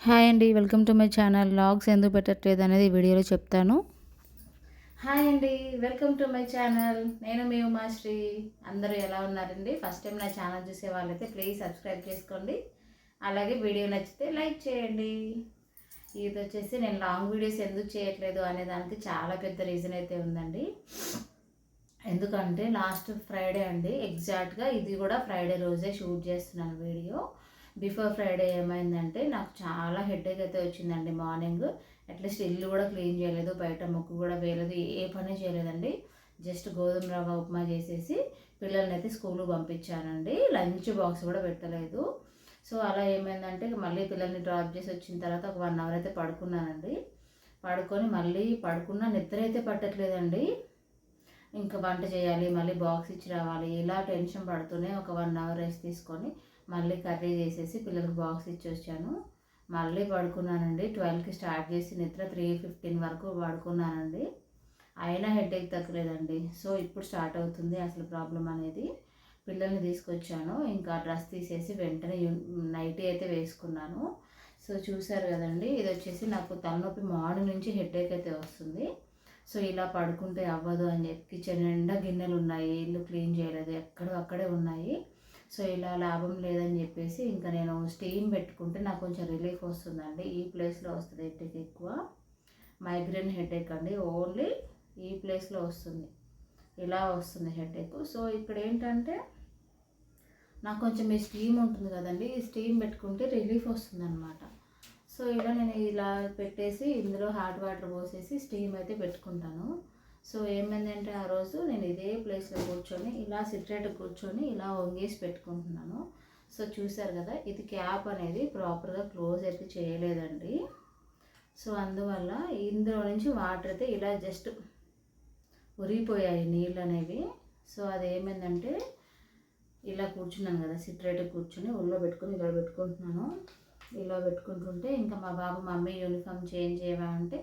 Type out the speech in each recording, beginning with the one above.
Hi అండి. Welcome to my channel. Vlogs ఎందుకు పెట్టట్లేదు అనేది ఈ వీడియోలో చెప్తాను. హాయ్ అండి. Welcome to my channel. నేను మీ ఉమాశ్రీ. అందరూ ఎలా ఉన్నారండి? ఫస్ట్ టైం నా ఛానల్ చూసే వాళ్ళైతే ప్లీజ్ సబ్స్క్రైబ్ చేసుకోండి. అలాగే వీడియో నచ్చితే లైక్ చేయండి. ఇది వచ్చేసి నేను లాంగ్ వీడియోస్ ఎందుకు చేయట్లేదు అనే దానికి చాలా పెద్ద రీజన్ అయితే ఉందండి. ఎందుకంటే లాస్ట్ ఫ్రైడే అండి, ఎగ్జాక్ట్గా ఇది కూడా ఫ్రైడే రోజే షూట్ చేస్తున్నాను వీడియో. బిఫోర్ ఫ్రైడే ఏమైందంటే నాకు చాలా హెడేక్ అయితే వచ్చిందండి. మార్నింగ్ అట్లీస్ట్ ఇల్లు కూడా క్లీన్ చేయలేదు, బయట ముగ్గు కూడా వేయలేదు, ఏ పని చేయలేదండి. జస్ట్ గోధుమ రవ్వ ఉప్మా చేసేసి పిల్లల్ని అయితే స్కూల్కి పంపించానండి. లంచ్ బాక్స్ కూడా పెట్టలేదు. సో అలా ఏమైందంటే మళ్ళీ పిల్లల్ని డ్రాప్ చేసి వచ్చిన తర్వాత ఒక 1 అవర్ అయితే పడుకున్నానండి. పడుకొని మళ్ళీ పడుకున్న నిద్ర అయితే పట్టట్లేదండి. ఇంకా వంట చేయాలి, మళ్ళీ బాక్స్ ఇచ్చి రావాలి, ఇలా టెన్షన్ పడుతూనే ఒక 1 అవర్ రెస్ట్ తీసుకొని మళ్ళీ కర్రీ చేసేసి పిల్లలకు బాక్స్ ఇచ్చి వచ్చాను. మళ్ళీ పడుకున్నానండి. 12కి స్టార్ట్ చేసి నిద్ర 3:15 వరకు పడుకున్నానండి. అయినా హెడేక్ తగ్గలేదండి. సో ఇప్పుడు స్టార్ట్ అవుతుంది అసలు ప్రాబ్లం అనేది. పిల్లల్ని తీసుకొచ్చాను, ఇంకా డ్రెస్ తీసేసి వెంటనే నైటీ అయితే వేసుకున్నాను. సో చూసారు కదండి, ఇది వచ్చేసి నాకు తలనొప్పి మార్నింగ్ నుంచి హెడేక్ అయితే వస్తుంది. సో ఇలా పడుకుంటే అవ్వదు అని చెప్పి కిచెన్ నిండా గిన్నెలు ఉన్నాయి, ఇల్లు క్లీన్ చేయలేదు, అక్కడే ఉన్నాయి. సో ఇలా లాభం లేదని చెప్పేసి ఇంకా నేను స్టీమ్ పెట్టుకుంటే నాకు కొంచెం రిలీఫ్ వస్తుందండి. ఈ ప్లేస్లో వస్తుంది హెడేక్ ఎక్కువ, మైగ్రేన్ హెడేక్ అండి. ఓన్లీ ఈ ప్లేస్లో వస్తుంది, ఇలా వస్తుంది హెడేక్. సో ఇక్కడ ఏంటంటే నాకు కొంచెం ఈ స్టీమ్ ఉంటుంది కదండి, ఈ స్టీమ్ పెట్టుకుంటే రిలీఫ్ వస్తుంది అనమాట. సో ఇలా నేను ఇలా పెట్టేసి ఇందులో హాట్ వాటర్ పోసేసి స్టీమ్ అయితే పెట్టుకుంటాను. సో ఏమైందంటే ఆ రోజు నేను ఇదే ప్లేస్లో కూర్చొని ఇలా సిట్రేట్ కూర్చొని ఇలా వంగేసి పెట్టుకుంటున్నాను. సో చూసారు కదా, ఇది క్యాప్ అనేది ప్రాపర్గా క్లోజ్ అయితే చేయలేదండి. సో అందువల్ల ఇందులో నుంచి వాటర్ అయితే ఇలా జస్ట్ ఉరిగిపోయాయి నీళ్ళు అనేవి. సో అది ఏమైందంటే ఇలా కూర్చున్నాను కదా, సిట్రేట్ కూర్చొని ఒళ్ళో పెట్టుకొని ఇలా పెట్టుకుంటున్నాను. ఇలా పెట్టుకుంటుంటే ఇంకా మా బాబు మమ్మీ యూనిఫామ్ చేంజ్ చేయవా అంటే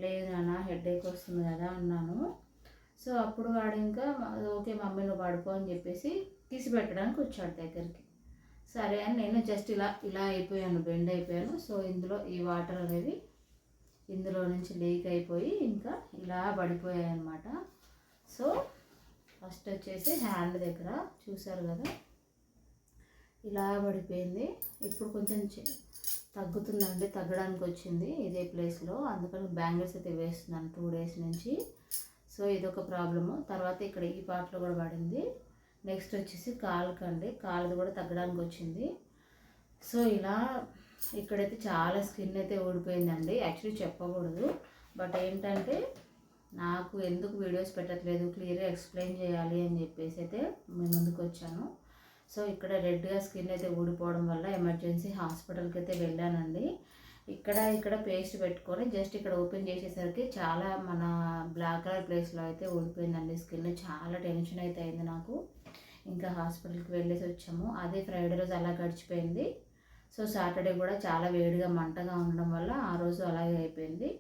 లేదు నాన్న హెడేక్ వస్తుంది కదా అన్నాను. సో అప్పుడు వాడు ఇంకా ఓకే మమ్మీ నువ్వు పడుకో అని చెప్పేసి తీసి పెట్టడానికి వచ్చాడు దగ్గరికి. సరే అని నేను జస్ట్ ఇలా అయిపోయాను, బెండ్ అయిపోయాను. సో ఇందులో ఈ వాటర్ అనేవి ఇందులో నుంచి లీక్ అయిపోయి ఇంకా ఇలా పడిపోయాయి అన్నమాట. సో ఫస్ట్ వచ్చేసి హ్యాండ్ దగ్గర చూసారు కదా, ఇలా పడిపోయింది. ఇప్పుడు కొంచెం తగ్గుతుందండి, తగ్గడానికి వచ్చింది ఇదే ప్లేస్లో. అందుకని బ్యాంగిల్స్ అయితే వేస్తున్నాను 2 డేస్ నుంచి. సో ఇదొక ప్రాబ్లము. తర్వాత ఇక్కడ ఈ పార్ట్లో కూడా పడింది. నెక్స్ట్ వచ్చేసి కాలుకండి, కాలుది కూడా తగ్గడానికి వచ్చింది. సో ఇలా ఇక్కడైతే చాలా స్కిన్ అయితే ఊడిపోయిందండి. యాక్చువల్లీ చెప్పకూడదు, బట్ ఏంటంటే నాకు ఎందుకు వీడియోస్ పెట్టట్లేదు, క్లియర్గా ఎక్స్ప్లెయిన్ చేయాలి అని చెప్పేసి అయితే మీ ముందుకు వచ్చాను. సో ఇక్కడ రెడ్గా స్కిన్ అయితే ఊడిపోవడం వల్ల ఎమర్జెన్సీ హాస్పిటల్కి అయితే వెళ్ళానండి. ఇక్కడ పేస్ట్ పెట్టుకొని జస్ట్ ఇక్కడ ఓపెన్ చేసేసరికి చాలా మన బ్లాక్ కలర్ ప్లేస్లో అయితే ఊడిపోయిందండి స్కిన్. చాలా టెన్షన్ అయితే అయింది నాకు. ఇంకా హాస్పిటల్కి వెళ్ళేసి వచ్చాము. అదే ఫ్రైడే రోజు అలా గడిచిపోయింది. సో సాటర్డే కూడా చాలా వేడిగా మంటగా ఉండడం వల్ల ఆ రోజు అలాగే అయిపోయింది.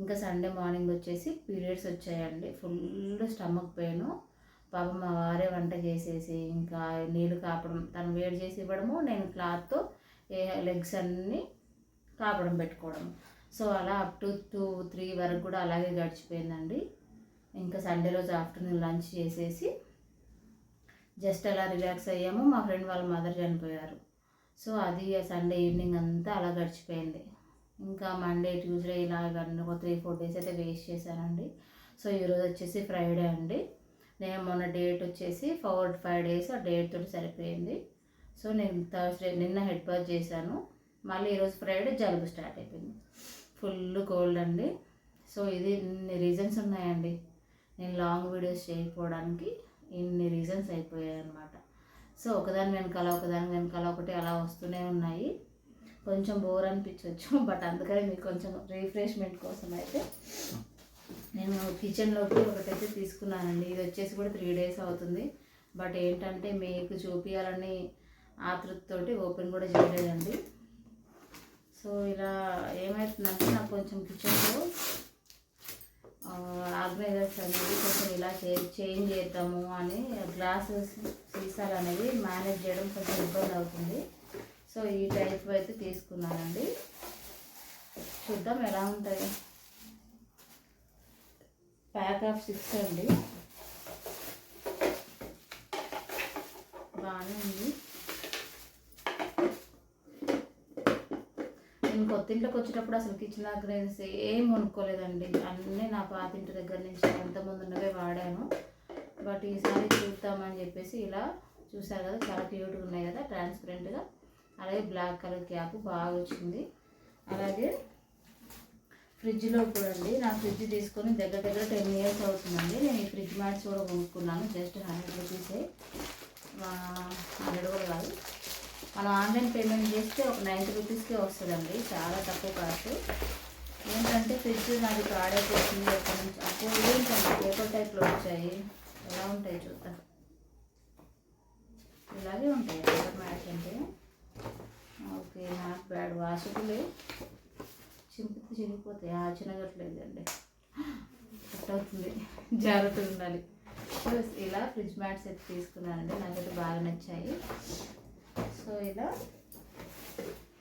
ఇంకా సండే మార్నింగ్ వచ్చేసి పీరియడ్స్ వచ్చాయండి. Full stomach pain. పాపం మా వారే వంట చేసేసి ఇంకా నీళ్ళు కాపడం, తను వేడి చేసి ఇవ్వడము, నేను క్లాత్తో లెగ్స్ అన్నీ కాపడం పెట్టుకోవడం. సో అలా అప్ టు 2-3 వరకు కూడా అలాగే గడిచిపోయిందండి. ఇంకా సండే రోజు ఆఫ్టర్నూన్ లంచ్ చేసేసి జస్ట్ అలా రిలాక్స్ అయ్యాము. మా ఫ్రెండ్ వాళ్ళ మదర్ చనిపోయారు. సో అది సండే ఈవినింగ్ అంతా అలా గడిచిపోయింది. ఇంకా మండే ట్యూస్డే ఇలా ఒక 3-4 డేస్ అయితే వేస్ట్ చేశానండి. సో ఈరోజు వచ్చేసి ఫ్రైడే అండి. నేను మొన్న డేట్ వచ్చేసి 4-5 డేస్ ఆ డేట్ తోటి సరిపోయింది. సో నేను థర్స్డే నిన్న హెడ్ బాత్ చేశాను. మళ్ళీ ఈరోజు ఫ్రైడే జలుబు స్టార్ట్ అయిపోయింది, ఫుల్ కోల్డ్ అండి. సో ఇది ఇన్ని రీజన్స్ ఉన్నాయండి నేను లాంగ్ వీడియోస్ చేయకపోవడానికి. ఇన్ని రీజన్స్ అయిపోయాయి అన్నమాట. సో ఒకదాని వెనకాల ఒకటి అలా వస్తూనే ఉన్నాయి. కొంచెం బోర్ అనిపించవచ్చు, బట్ అందుకని మీకు కొంచెం రిఫ్రెష్మెంట్ కోసం అయితే నేను కిచెన్లోకి ఒకటైతే తీసుకున్నానండి. ఇది వచ్చేసి కూడా 3 డేస్ అవుతుంది. బట్ ఏంటంటే మీకు చూపించాలని ఆతృతతోటి ఓపెన్ కూడా చేయలేదండి. సో ఇలా ఏమవుతుందంటే నాకు కొంచెం కిచెన్లో ఆర్గనైజర్స్ అనేది కొంచెం ఇలా చేంజ్ చేద్దాము అని గ్లాసెస్ సీసాలు అనేది మేనేజ్ చేయడం కొంచెం ఇబ్బంది అవుతుంది. సో ఈ టైప్ అయితే తీసుకున్నానండి. చూద్దాం ఎలా ఉంటాయి. ప్యాక్ ఆఫ్ 6 అండి, బాగానే ఉంది. నేను కొత్త ఇంట్లోకి వచ్చేటప్పుడు అసలు కిచెన్ అప్లయన్స్ ఏం కొనుక్కోలేదండి. అన్నీ నా పాత ఇంటి దగ్గర నుంచి ఎంతమంది ఉన్నవే వాడాను. బట్ ఈసారి చూద్దామని చెప్పేసి ఇలా చూసారు కదా, చాలా క్యూట్గా ఉన్నాయి కదా ట్రాన్స్పరెంట్గా. అలాగే బ్లాక్ కలర్ క్యాప్ బాగా వచ్చింది. అలాగే ఫ్రిడ్జ్లో కూడా అండి, నా ఫ్రిడ్జ్ తీసుకొని దగ్గర 10 ఇయర్స్ అవుతుందండి. నేను ఈ ఫ్రిడ్జ్ మ్యాట్స్ కూడా కొనుక్కున్నాను. జస్ట్ 100 రూపీసే, 100 కూడా కాదు. మనం ఆన్లైన్ పేమెంట్ చేస్తే ఒక 90 రూపీస్కే వస్తుందండి, చాలా తక్కువ కాస్ట్. ఏంటంటే ఫ్రిడ్జ్ నాది పాడైపోతుంది ఎక్కడి నుంచి. అప్పుడు ఏంటంటే పేపర్ టైప్లో వచ్చాయి, ఎలా ఉంటాయి చూద్దాం. ఇలాగే ఉంటాయి పేపర్ మ్యాట్స్ అంటే. Okay, not bad. వాషబులే, చింపితే చిరిగిపోతాయి. చిన్నగట్లేదండి, కట్ అవుతుంది, జాగ్రత్తగా ఉండాలి. సో ఇలా ఫ్రిడ్జ్ మ్యాట్స్ అయితే తీసుకున్నానండి, నాకైతే బాగా నచ్చాయి. సో ఇలా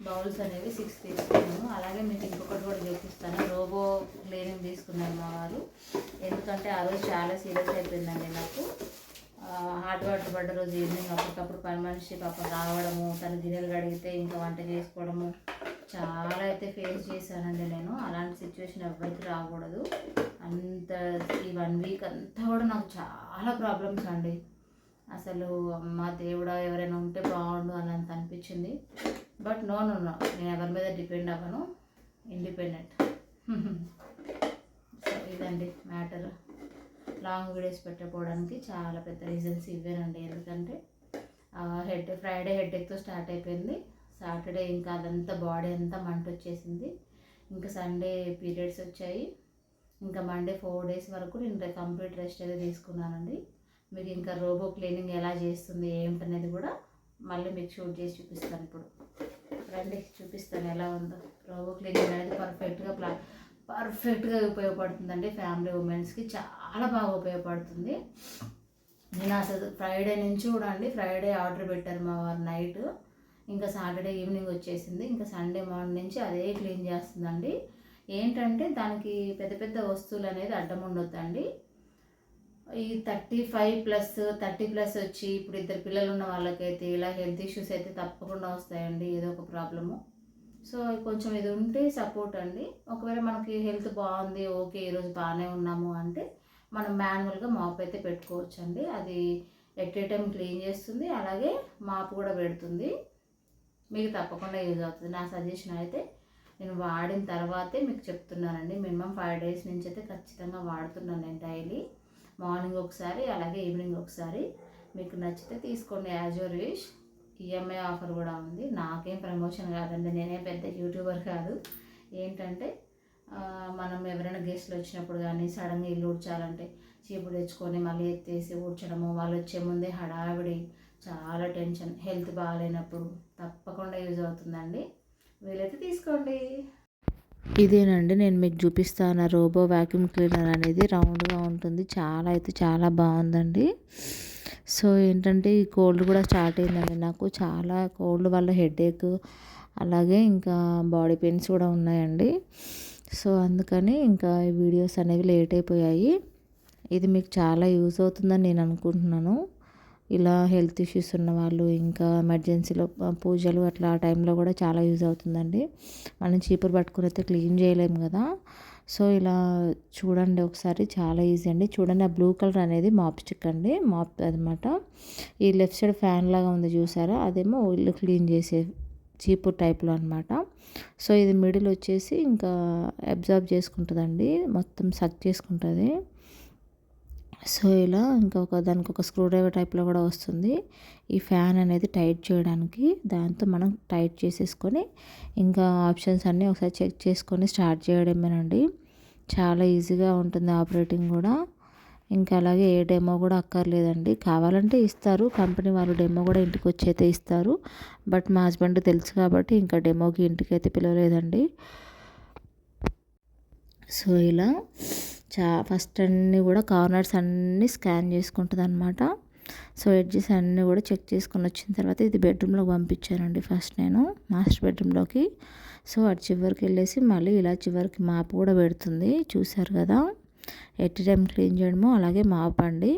బౌల్స్ అనేవి 6 తీసుకున్నాను. అలాగే మీకు ఇంకొకటి కూడా చూపిస్తాను. రోబో క్లీనింగ్ తీసుకున్నాను మా వారు, ఎందుకంటే ఆ రోజు చాలా సీరియస్ అయిపోయిందండి నాకు. హాట్ వాటర్ పడ్డ రోజు ఈవినింగ్ అప్పటికప్పుడు పని మనిషి పాపం రావడము, తన గిన్నెలు కడిగితే ఇంకా వంట చేసుకోవడము, చాలా అయితే ఫేస్ చేశానండి నేను. అలాంటి సిచ్యువేషన్ ఎవరికి రాకూడదు. అంత ఈ 1 వీక్ అంతా కూడా నాకు చాలా ప్రాబ్లమ్స్ అండి. అసలు అమ్మ దేవుడా ఎవరైనా ఉంటే బాగుండు అని అంత అనిపించింది. బట్ నో, నేను ఎవరి మీద డిపెండ్ అవ్వను, ఇండిపెండెంట్. సో ఇదండి మ్యాటర్. లాంగ్ వీడియోస్ పెట్టకపోవడానికి చాలా పెద్ద రీజన్స్ ఇవేనండి. ఎందుకంటే ఫ్రైడే హెడేక్తో స్టార్ట్ అయిపోయింది. సాటర్డే ఇంకా అదంతా బాడీ అంతా మంట వచ్చేసింది. ఇంకా సండే పీరియడ్స్ వచ్చాయి. ఇంకా మండే 4 డేస్ వరకు నేను కంప్లీట్ రెస్ట్ అయితే తీసుకున్నానండి. మీకు ఇంకా రోబో క్లీనింగ్ ఎలా చేస్తుంది ఏంటనేది కూడా మళ్ళీ మీకు షూట్ చేసి చూపిస్తాను. ఇప్పుడు రండి చూపిస్తాను ఎలా ఉందో. రోబో క్లీనింగ్ అనేది పర్ఫెక్ట్గా ఉపయోగపడుతుందండి. ఫ్యామిలీ ఉమెన్స్కి చాలా బాగా ఉపయోగపడుతుంది. నేను అసలు ఫ్రైడే నుంచి కూడా అండి, ఫ్రైడే ఆర్డర్ పెట్టారు మా వారు నైట్, ఇంకా సాటర్డే ఈవినింగ్ వచ్చేసింది. ఇంకా సండే మార్నింగ్ నుంచి అదే క్లీన్ చేస్తుందండి. ఏంటంటే దానికి పెద్ద పెద్ద వస్తువులు అనేది అడ్డం ఉండొద్దండి. ఈ 35+, 30+ వచ్చి ఇప్పుడు 2 పిల్లలు ఉన్న వాళ్ళకైతే ఇలా హెల్త్ ఇష్యూస్ అయితే తప్పకుండా వస్తాయండి, ఏదో ఒక ప్రాబ్లము. సో కొంచెం ఇది ఉంటే సపోర్ట్ అండి. ఒకవేళ మనకి హెల్త్ బాగుంది, ఓకే ఈరోజు బాగానే ఉన్నాము అంటే మనం మాన్యువల్గా మాప్ అయితే పెట్టుకోవచ్చు అండి. అది ఎట్ ఏ టైం క్లీన్ చేస్తుంది, అలాగే మాప్ కూడా పెడుతుంది. మీకు తప్పకుండా యూజ్ అవుతుంది. నా సజెషన్ అయితే నేను వాడిన తర్వాతే మీకు చెప్తున్నానండి. మినిమం 5 డేస్ నుంచి అయితే ఖచ్చితంగా వాడుతున్నాను నేను డైలీ. మార్నింగ్ ఒకసారి, అలాగే ఈవినింగ్ ఒకసారి. మీకు నచ్చితే తీసుకోండి, as your wish. EMI offer కూడా ఉంది. నాకేం ప్రమోషన్ కాదండి, నేనే పెద్ద యూట్యూబర్ కాదు. ఏంటంటే మనం ఎవరైనా గెస్ట్లు వచ్చినప్పుడు కానీ సడన్గా ఇల్లు ఊడ్చాలంటే చీపురు తెచ్చుకొని మళ్ళీ ఎత్తేసి ఊడ్చడము, వాళ్ళు వచ్చే ముందే హడావిడి, చాలా టెన్షన్. హెల్త్ బాగాలేనప్పుడు తప్పకుండా యూజ్ అవుతుందండి. వీలైతే తీసుకోండి. ఇదేనండి నేను మీకు చూపిస్తాను రోబో వ్యాక్యూమ్ క్లీనర్ అనేది. రౌండ్గా ఉంటుంది, చాలా బాగుందండి. సో ఏంటంటే ఈ కోల్డ్ కూడా స్టార్ట్ అయిందండి నాకు. చాలా కోల్డ్ వల్ల హెడేక్, అలాగే ఇంకా బాడీ పెయిన్స్ కూడా ఉన్నాయండి. సో అందుకని ఇంకా ఈ వీడియోస్ అనేవి లేట్ అయిపోయాయి. ఇది మీకు చాలా యూజ్ అవుతుందని నేను అనుకుంటున్నాను. ఇలా హెల్త్ ఇష్యూస్ ఉన్నవాళ్ళు, ఇంకా ఎమర్జెన్సీలో పూజలు అట్లా ఆ టైంలో కూడా చాలా యూజ్ అవుతుందండి. మనం చీపురు పట్టుకుని అయితే క్లీన్ చేయలేము కదా. సో ఇలా చూడండి ఒకసారి, చాలా ఈజీ అండి. చూడండి ఆ బ్లూ కలర్ అనేది మాప్ స్టిక్ అండి, మాప్ అనమాట. ఈ లెఫ్ట్ సైడ్ ఫ్యాన్ లాగా ఉంది చూసారా, అదేమో ఇల్లు క్లీన్ చేసే చీపురు టైప్లో అనమాట. సో ఇది మిడిల్ వచ్చేసి ఇంకా అబ్జర్వ్ చేసుకుంటుందండి, మొత్తం సక్ చేసుకుంటుంది. సో ఇలా దానికి ఒక స్క్రూ డ్రైవర్ టైప్లో కూడా వస్తుంది. ఈ ఫ్యాన్ అనేది టైట్ చేయడానికి, దాంతో మనం టైట్ చేసేసుకొని ఇంకా ఆప్షన్స్ అన్నీ ఒకసారి చెక్ చేసుకొని స్టార్ట్ చేయడమేనండి. చాలా ఈజీగా ఉంటుంది ఆపరేటింగ్ కూడా. ఇంకా అలాగే ఏ డెమో కూడా అక్కర్లేదండి. కావాలంటే ఇస్తారు, కంపెనీ వాళ్ళు డెమో కూడా ఇంటికి వచ్చి అయితే ఇస్తారు. బట్ మా హస్బెండ్ తెలుసు కాబట్టి ఇంకా డెమోకి ఇంటికి అయితే పిలవలేదండి. సో ఇలా ఫస్ట్ అన్నీ కూడా కార్నర్స్ అన్నీ స్కాన్ చేసుకుంటుంది అనమాట. సో ఎడ్జెస్ అన్నీ కూడా చెక్ చేసుకొని వచ్చిన తర్వాత ఇది బెడ్రూమ్లోకి పంపించానండి ఫస్ట్ నేను, మాస్టర్ బెడ్రూమ్లోకి. సో అటు చివరికి వెళ్ళేసి మళ్ళీ ఇలా చివరికి మాపు కూడా పెడుతుంది. చూసారు కదా, ఎట్ టైం క్లీన్ చేయడము అలాగే మాపండి.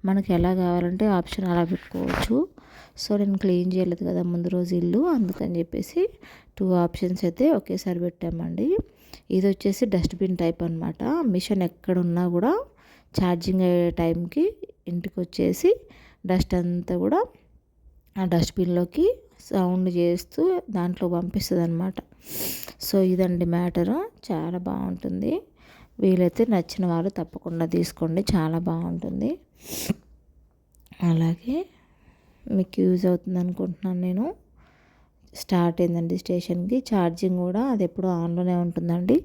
మనకి ఎలా కావాలంటే ఆప్షన్ అలా పెట్టుకోవచ్చు. సో నేను క్లీన్ చేయలేదు కదా ముందు రోజు ఇల్లు, అందుకని చెప్పేసి 2 ఆప్షన్స్ అయితే ఒకేసారి పెట్టామండి. ఇది వచ్చేసి డస్ట్బిన్ టైప్ అనమాట. మిషన్ ఎక్కడున్నా కూడా ఛార్జింగ్ అయ్యే టైంకి ఇంటికి వచ్చేసి డస్ట్ అంతా కూడా ఆ డస్ట్బిన్లోకి సౌండ్ చేస్తూ దాంట్లో పంపిస్తుంది అనమాట. సో ఇదండి మ్యాటరు, చాలా బాగుంటుంది. వీలైతే నచ్చిన వాళ్ళు తప్పకుండా తీసుకోండి, చాలా బాగుంటుంది. అలాగే మీకు యూజ్ అవుతుంది అనుకుంటున్నాను నేను. స్టార్ట్ అయిందండి స్టేషన్కి. ఛార్జింగ్ కూడా అది ఎప్పుడూ ఆన్లోనే ఉంటుందండి.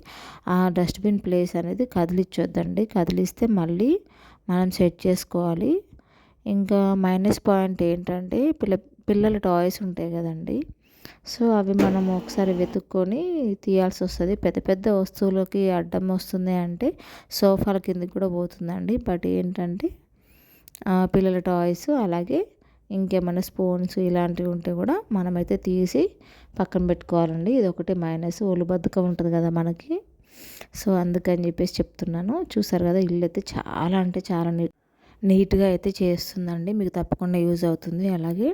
ఆ డస్ట్బిన్ ప్లేస్ అనేది కదిలించొద్దండి, కదిలిస్తే మళ్ళీ మనం సెట్ చేసుకోవాలి. ఇంకా మైనస్ పాయింట్ ఏంటంటే పిల్లల టాయ్స్ ఉంటాయి కదండి, సో అవి మనం ఒకసారి వెతుక్కొని తీయాల్సి వస్తుంది. పెద్ద పెద్ద వస్తువులకి అడ్డం వస్తుంది అంటే సోఫాల కిందకి కూడా పోతుందండి. బట్ ఏంటంటే పిల్లల టాయ్స్ అలాగే ఇంకేమైనా స్పూన్స్ ఇలాంటివి ఉంటే కూడా మనమైతే తీసి పక్కన పెట్టుకోవాలండి. ఇది ఒకటి మైనస్, ఒళ్ళు బద్ధకం ఉంటుంది కదా మనకి. సో అందుకని చెప్పేసి చెప్తున్నాను. చూసారు కదా, ఇల్లు అయితే చాలా అంటే చాలా నీట్గా అయితే చేస్తుందండి. మీకు తప్పకుండా యూజ్ అవుతుంది. అలాగే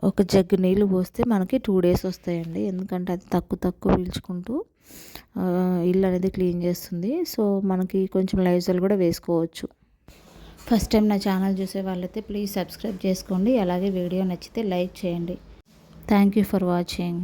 ఒక జగ్గు నీళ్ళు పోస్తే మనకి 2 days వస్తాయండి. ఎందుకంటే అది తక్కువ పీల్చుకుంటూ ఇల్లు అనేది క్లీన్ చేస్తుంది. సో మనకి కొంచెం లైజాల్ కూడా వేసుకోవచ్చు. ఫస్ట్ టైం నా ఛానల్ చూసే వాళ్ళైతే ప్లీజ్ సబ్స్క్రైబ్ చేసుకోండి. అలాగే వీడియో నచ్చితే లైక్ చేయండి. Thank you for watching.